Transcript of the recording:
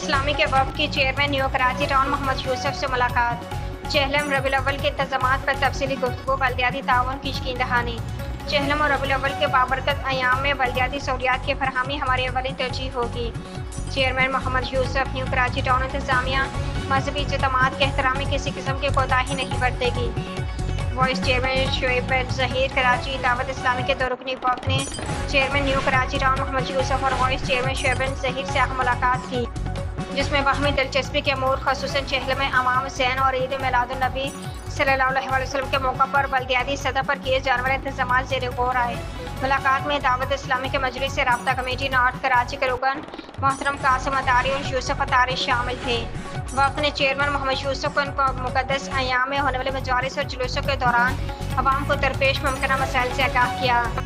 اسلامی کے وفد کی chairman New Karachi Town Muhammad یوسف سے ملاقات۔ چہلم ربیع الاول کے انتظامات پر تفصیلی گفتگو۔ بلدیاتی تعاون کی یقین دہانی۔ چہلم اور ربیع الاول کے بابرکت ایام میں بلدیاتی سہولیات کی فراہمی ہماری اولین ترجیح ہوگی۔ چیئرمین محمد یوسف۔ نیو کراچی ٹاؤن انتظامیہ مذہبی اجتماعات کے احترام میں کسی قسم کی کوتاہی نہیں برتے گی۔ Vice chairman Shoaib Zaheer. کراچی دعوت اسلامی کے 2 رکنی وفد نے chairman New Karachi Town Muhammad Yusuf اور وائس چیئرمین شعیب ظہیر سے ملاقات کی، جس میں باہمی دلچسپی کے امور خصوصاً چہلم میں امام حسین اور عید میلاد النبی صلی اللہ علیہ وسلم کے موقع پر بلدیاتی سطح پر کیے جانے والے انتظامات زیر غور آئے۔ ملاقات میں دعوت اسلامی کے مجلس رابطہ کمیٹی نارتھ کراچی کے رکن محترم قاسم اتاری اور یوسف اتاری شامل تھے۔ وفد نے چیئرمین محمد یوسف کو ان مقدس ایام میں ہونے والے مجالس اور جلوسوں کے دوران عوام کو درپیش ممکنہ مسائل سے آگاہ کیا۔